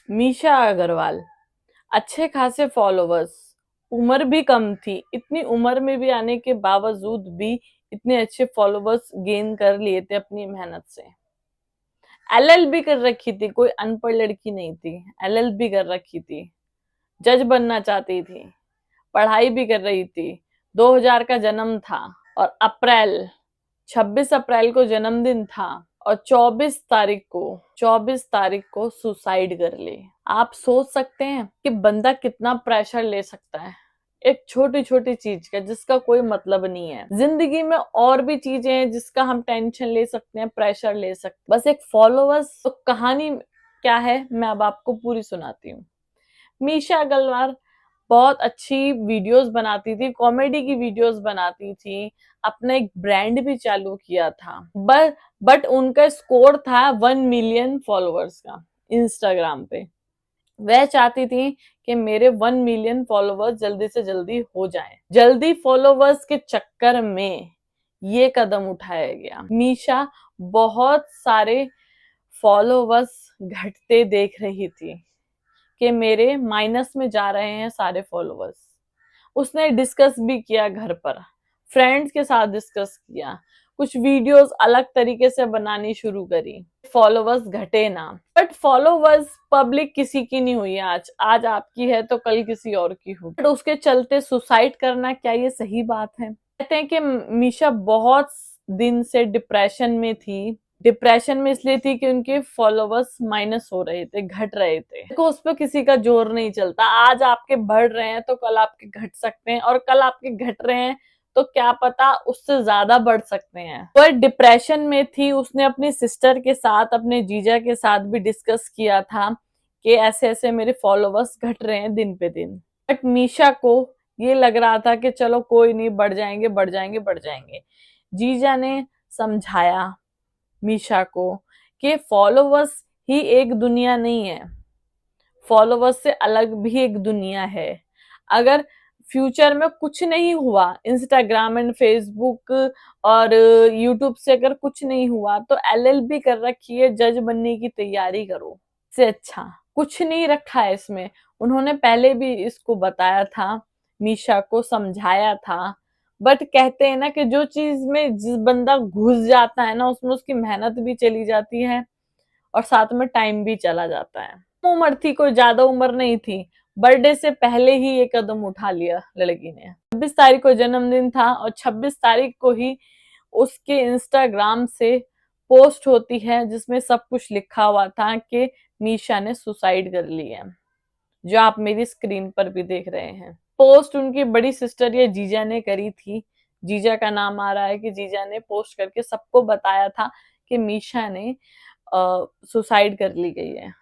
मीशा अग्रवाल, अच्छे खासे फॉलोवर्स, उम्र भी कम थी, इतनी उम्र में भी आने के बावजूद भी इतने अच्छे फॉलोवर्स गेन कर लिए थे अपनी मेहनत से। एलएलबी कर रखी थी, कोई अनपढ़ लड़की नहीं थी, एलएलबी कर रखी थी, जज बनना चाहती थी, पढ़ाई भी कर रही थी। 2000 का जन्म था और 26 अप्रैल को जन्मदिन था और 24 तारीख को सुसाइड कर ली। आप सोच सकते हैं कि बंदा कितना प्रेशर ले सकता है एक छोटी छोटी चीज का जिसका कोई मतलब नहीं है। जिंदगी में और भी चीजें हैं जिसका हम टेंशन ले सकते हैं, प्रेशर ले सकते हैं, बस एक फॉलोवर्स। तो कहानी क्या है मैं अब आपको पूरी सुनाती हूँ। मीशा अग्रवाल बहुत अच्छी वीडियोस बनाती थी, कॉमेडी की वीडियोस बनाती थी, अपना एक ब्रांड भी चालू किया था। बट उनका स्कोर था 1 मिलियन फॉलोअर्स का इंस्टाग्राम पे। वह चाहती थी कि मेरे 1 मिलियन फॉलोवर्स जल्दी से जल्दी हो जाएं। जल्दी फॉलोवर्स के चक्कर में ये कदम उठाया गया। मीशा बहुत सारे फॉलोवर्स घटते देख रही थी कि मेरे माइनस में जा रहे हैं सारे फॉलोवर्स। उसने डिस्कस भी किया घर पर, फ्रेंड्स के साथ डिस्कस किया, कुछ वीडियोस अलग तरीके से बनानी शुरू करी, फॉलोवर्स घटे ना। बट फॉलोवर्स पब्लिक किसी की नहीं हुई। आज आपकी है तो कल किसी और की हो। बट उसके चलते सुसाइड करना, क्या ये सही बात है? कहते हैं कि मीशा बहुत दिन से डिप्रेशन में थी। डिप्रेशन में इसलिए थी कि उनके फॉलोवर्स माइनस हो रहे थे, घट रहे थे। देखो उस पर किसी का जोर नहीं चलता। आज आपके बढ़ रहे हैं तो कल आपके घट सकते हैं, और कल आपके घट रहे हैं तो क्या पता उससे ज्यादा बढ़ सकते हैं। वह डिप्रेशन में थी। उसने अपनी सिस्टर के साथ, अपने जीजा के साथ भी डिस्कस किया था कि ऐसे ऐसे मेरे फॉलोवर्स घट रहे हैं दिन पे दिन। बट मीशा को ये लग रहा था कि चलो कोई नहीं, बढ़ जाएंगे बढ़ जाएंगे बढ़ जाएंगे। जीजा ने समझाया मीशा को कि फॉलोवर्स ही एक दुनिया नहीं है, फॉलोवर्स से अलग भी एक दुनिया है। अगर फ्यूचर में कुछ नहीं हुआ, इंस्टाग्राम एंड फेसबुक और यूट्यूब से अगर कुछ नहीं हुआ तो एलएलबी कर रखी है, जज बनने की तैयारी करो। से अच्छा कुछ नहीं रखा है इसमें। उन्होंने पहले भी इसको बताया था, मीशा को समझाया था। बट कहते हैं ना कि जो चीज में जिस बंदा घुस जाता है ना, उसमें उसकी मेहनत भी चली जाती है और साथ में टाइम भी चला जाता है। उम्र थी, कोई ज्यादा उम्र नहीं थी। बर्थडे से पहले ही ये कदम उठा लिया लड़की ने। 26 तारीख को जन्मदिन था और 26 तारीख को ही उसके इंस्टाग्राम से पोस्ट होती है जिसमें सब कुछ लिखा हुआ था कि मीशा ने सुसाइड कर ली है, जो आप मेरी स्क्रीन पर भी देख रहे हैं। पोस्ट उनकी बड़ी सिस्टर या जीजा ने करी थी। जीजा का नाम आ रहा है कि जीजा ने पोस्ट करके सबको बताया था कि मीशा ने सुसाइड कर ली गई है,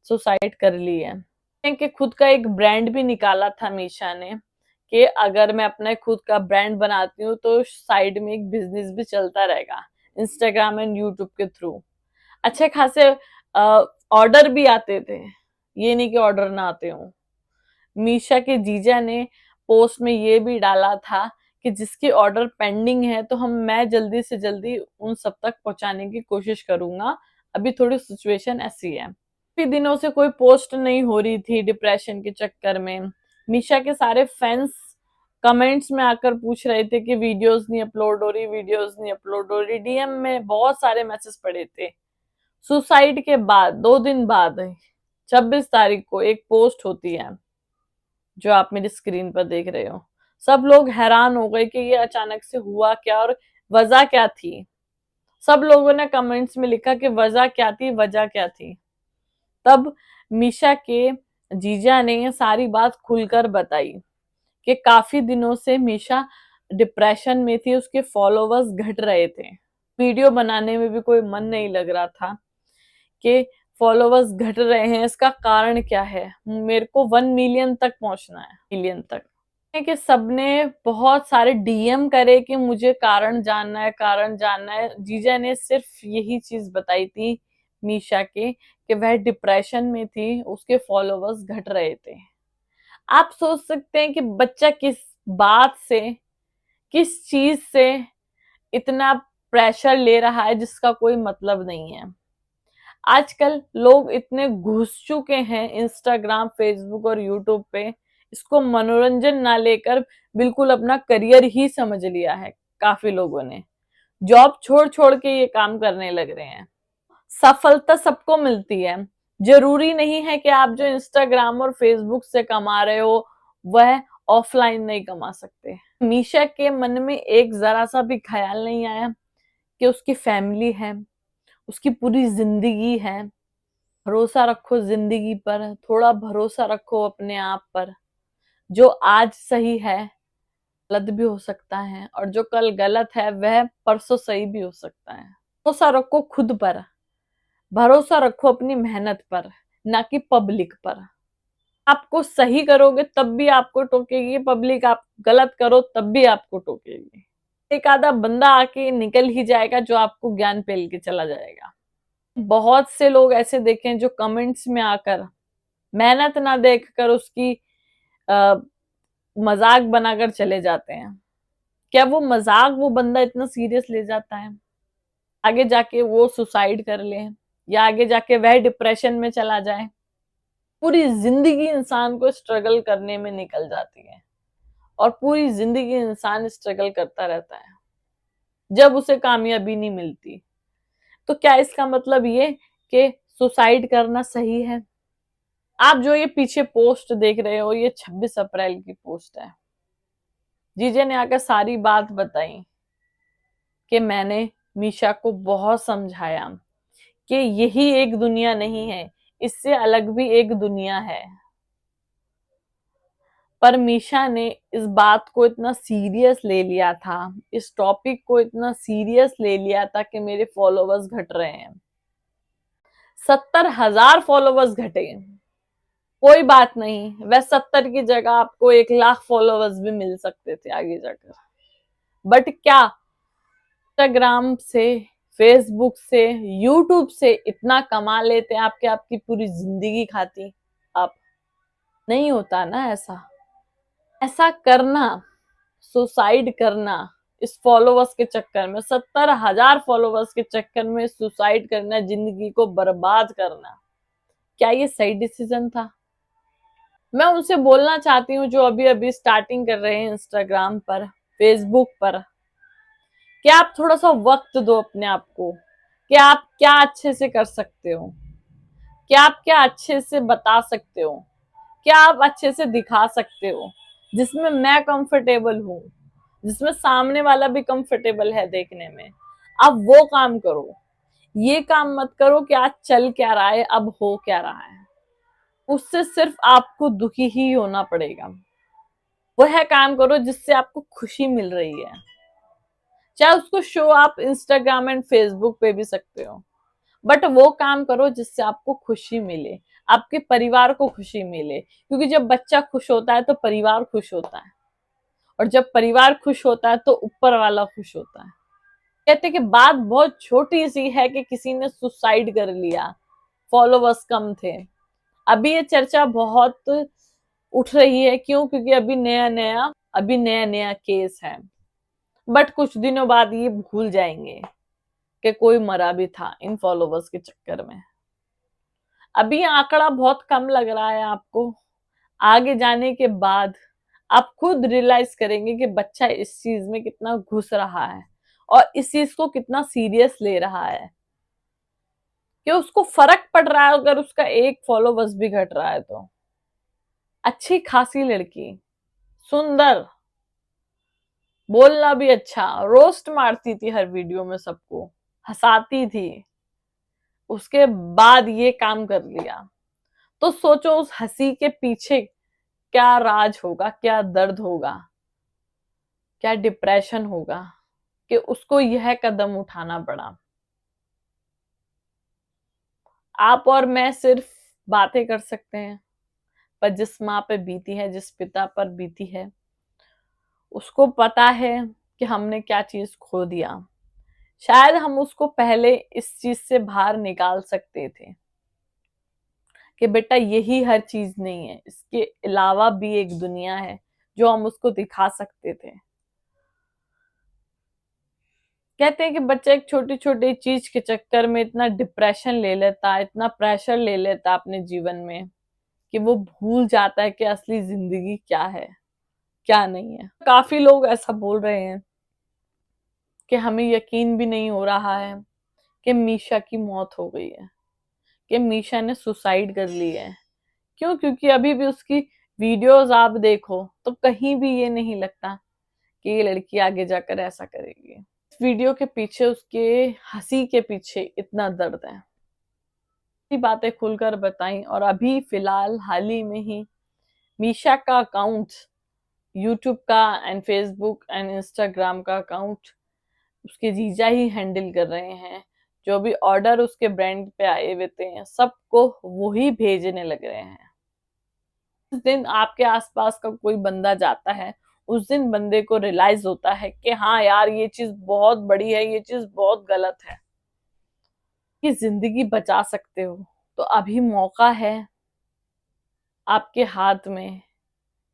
सुसाइड कर ली है। कि खुद का एक ब्रांड भी निकाला था मीशा ने कि अगर मैं अपना खुद का ब्रांड बनाती हूँ तो साइड में एक बिजनेस भी चलता रहेगा इंस्टाग्राम एंड यूट्यूब के थ्रू। अच्छे खासे ऑर्डर भी आते थे, ये नहीं कि ऑर्डर ना आते हो। मीशा के जीजा ने पोस्ट में ये भी डाला था कि जिसकी ऑर्डर पेंडिंग है तो मैं जल्दी से जल्दी उन सब तक पहुंचाने की कोशिश करूंगा। अभी थोड़ी सिचुएशन ऐसी है। काफी दिनों से कोई पोस्ट नहीं हो रही थी डिप्रेशन के चक्कर में। मीशा के सारे फैंस कमेंट्स में आकर पूछ रहे थे कि वीडियोस नहीं अपलोड हो रही, वीडियोस नहीं अपलोड हो रही। डीएम में बहुत सारे मैसेज पड़े थे। सुसाइड के बाद 2 दिन बाद 26 तारीख को एक पोस्ट होती है जो आप मेरी स्क्रीन पर देख रहे हो। सब लोग हैरान हो गए कि ये अचानक से हुआ क्या और वजह क्या थी। सब लोगों ने कमेंट्स में लिखा कि वजह क्या थी, वजह क्या थी। तब मीशा के जीजा ने सारी बात खुलकर बताई कि काफी दिनों से मीशा डिप्रेशन में थी, उसके फॉलोवर्स घट रहे थे, वीडियो बनाने में भी कोई मन नहीं लग रहा था कि फॉलोवर्स घट रहे हैं, इसका कारण क्या है, मेरे को 1 मिलियन तक पहुंचना है, मिलियन तक। कि सबने बहुत सारे डीएम करे कि मुझे कारण जानना है, कारण जानना है। जीजा ने सिर्फ यही चीज बताई थी मीशा के कि वह डिप्रेशन में थी, उसके फॉलोवर्स घट रहे थे। आप सोच सकते हैं कि बच्चा किस बात से, किस चीज से इतना प्रेशर ले रहा है जिसका कोई मतलब नहीं है। आजकल लोग इतने घुस चुके हैं इंस्टाग्राम, फेसबुक और यूट्यूब पे, इसको मनोरंजन ना लेकर बिल्कुल अपना करियर ही समझ लिया है। काफी लोगों ने जॉब छोड़ छोड़ के ये काम करने लग रहे हैं। सफलता सबको मिलती है, जरूरी नहीं है कि आप जो इंस्टाग्राम और फेसबुक से कमा रहे हो वह ऑफलाइन नहीं कमा सकते। मीशा के मन में एक जरा सा भी ख्याल नहीं आया कि उसकी फैमिली है, उसकी पूरी जिंदगी है। भरोसा रखो जिंदगी पर, थोड़ा भरोसा रखो अपने आप पर। जो आज सही है गलत भी हो सकता है, और जो कल गलत है वह परसों सही भी हो सकता है। भरोसा रखो खुद पर, भरोसा रखो अपनी मेहनत पर, ना कि पब्लिक पर। आपको सही करोगे तब भी आपको टोकेगी पब्लिक, आप गलत करो तब भी आपको टोकेगी। एक आधा बंदा आके निकल ही जाएगा जो आपको ज्ञान पेल के चला जाएगा। बहुत से लोग ऐसे देखे जो कमेंट्स में आकर मेहनत ना देखकर उसकी मजाक बनाकर चले जाते हैं। क्या वो मजाक वो बंदा इतना सीरियस ले जाता है? आगे जाके वो सुसाइड कर ले, या आगे जाके वह डिप्रेशन में चला जाए। पूरी जिंदगी इंसान को स्ट्रगल करने में निकल जाती है, और पूरी जिंदगी इंसान स्ट्रगल करता रहता है, जब उसे कामयाबी नहीं मिलती। तो क्या इसका मतलब ये कि सुसाइड करना सही है? आप जो ये पीछे पोस्ट देख रहे हो, ये 26 अप्रैल की पोस्ट है। जीजे ने आकर सारी बात बताई कि मैंने मीशा को बहुत समझाया कि यही एक दुनिया नहीं है, इससे अलग भी एक दुनिया है। पर मीशा ने इस बात को इतना सीरियस ले लिया था, इस टॉपिक को इतना सीरियस ले लिया था कि मेरे फॉलोवर्स घट रहे हैं। 70,000 फॉलोवर्स घटे, कोई बात नहीं, वह 70 की जगह आपको 1 लाख फॉलोवर्स भी मिल सकते थे आगे जाकर। बट क्या इंस्टाग्राम से, फेसबुक से, यूट्यूब से इतना कमा लेते हैं आपके आपकी पूरी जिंदगी खाती आप? नहीं होता ना ऐसा। ऐसा करना, सुसाइड करना, इस फॉलोवर्स के चक्कर में, 70,000 फॉलोवर्स के चक्कर में सुसाइड करना, जिंदगी को बर्बाद करना, क्या ये सही डिसीजन था? मैं उनसे बोलना चाहती हूँ जो अभी अभी स्टार्टिंग कर रहे हैं इंस्टाग्राम पर, फेसबुक पर, कि आप थोड़ा सा वक्त दो अपने आप को, कि आप क्या अच्छे से कर सकते हो, क्या आप क्या अच्छे से बता सकते हो, क्या आप अच्छे से दिखा सकते हो, जिसमें मैं कंफर्टेबल हूं, जिसमें सामने वाला भी कंफर्टेबल है देखने में। आप वो काम करो, ये काम मत करो कि आज चल क्या रहा है, अब हो क्या रहा है। उससे सिर्फ आपको दुखी ही होना पड़ेगा। वह काम करो जिससे आपको खुशी मिल रही है, चाहे उसको शो आप इंस्टाग्राम एंड फेसबुक पे भी सकते हो, बट वो काम करो जिससे आपको खुशी मिले, आपके परिवार को खुशी मिले। क्योंकि जब बच्चा खुश होता है तो परिवार खुश होता है, और जब परिवार खुश होता है तो ऊपर वाला खुश होता है। कहते कि बात बहुत छोटी सी है कि किसी ने सुसाइड कर लिया, फॉलोवर्स कम थे। अभी ये चर्चा बहुत उठ रही है, क्यों? क्योंकि अभी नया नया केस है। बट कुछ दिनों बाद ये भूल जाएंगे कि कोई मरा भी था इन फॉलोवर्स के चक्कर में। अभी आंकड़ा बहुत कम लग रहा है आपको, आगे जाने के बाद आप खुद रियलाइज करेंगे कि बच्चा इस चीज में कितना घुस रहा है, और इस चीज को कितना सीरियस ले रहा है, कि उसको फर्क पड़ रहा है अगर उसका 1 फॉलोवर्स भी घट रहा है तो। अच्छी खासी लड़की, सुंदर, बोलना भी अच्छा, रोस्ट मारती थी हर वीडियो में, सबको हंसाती थी, उसके बाद ये काम कर लिया। तो सोचो उस हंसी के पीछे क्या राज होगा, क्या दर्द होगा, क्या डिप्रेशन होगा कि उसको यह कदम उठाना पड़ा। आप और मैं सिर्फ बातें कर सकते हैं, पर जिस माँ पे बीती है, जिस पिता पर बीती है, उसको पता है कि हमने क्या चीज खो दिया। शायद हम उसको पहले इस चीज से बाहर निकाल सकते थे कि बेटा यही हर चीज नहीं है, इसके अलावा भी एक दुनिया है, जो हम उसको दिखा सकते थे। कहते हैं कि बच्चा एक छोटी छोटी चीज के चक्कर में इतना डिप्रेशन ले लेता है, इतना प्रेशर ले लेता है अपने जीवन में, कि वो भूल जाता है कि असली जिंदगी क्या है, क्या नहीं है। काफी लोग ऐसा बोल रहे हैं कि हमें यकीन भी नहीं हो रहा है कि मीशा की मौत हो गई है, कि मीशा ने सुसाइड कर ली है। क्यों? क्योंकि अभी भी उसकी वीडियोस आप देखो तो कहीं भी ये नहीं लगता कि ये लड़की आगे जाकर ऐसा करेगी। इस वीडियो के पीछे, उसके हंसी के पीछे इतना दर्द है। ये बातें खुलकर बताई। और अभी फिलहाल हाल ही में ही मीशा का अकाउंट, यूट्यूब का एंड फेसबुक एंड इंस्टाग्राम का अकाउंट उसके जीजा ही हैंडल कर रहे हैं। जो भी ऑर्डर उसके ब्रांड पे आए हुए थे सबको वो ही भेजने लग रहे हैं। उस दिन आपके आसपास का कोई बंदा जाता है, उस दिन बंदे को रियलाइज होता है कि हाँ यार, ये चीज बहुत बड़ी है, ये चीज बहुत गलत है, कि जिंदगी बचा सकते हो तो अभी मौका है आपके हाथ में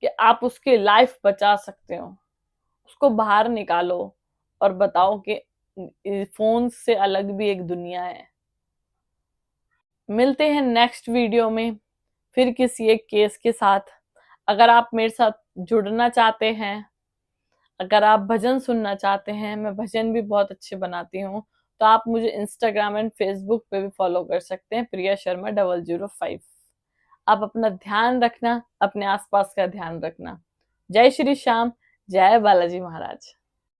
कि आप उसकी लाइफ बचा सकते हो। उसको बाहर निकालो और बताओ कि फोन से अलग भी एक दुनिया है। मिलते हैं नेक्स्ट वीडियो में फिर किसी एक केस के साथ। अगर आप मेरे साथ जुड़ना चाहते हैं, अगर आप भजन सुनना चाहते हैं, मैं भजन भी बहुत अच्छे बनाती हूँ, तो आप मुझे इंस्टाग्राम एंड फेसबुक पे भी फॉलो कर सकते हैं, प्रिया शर्मा 005। आप अपना ध्यान रखना, अपने आसपास का ध्यान रखना। जय श्री श्याम, जय बालाजी महाराज।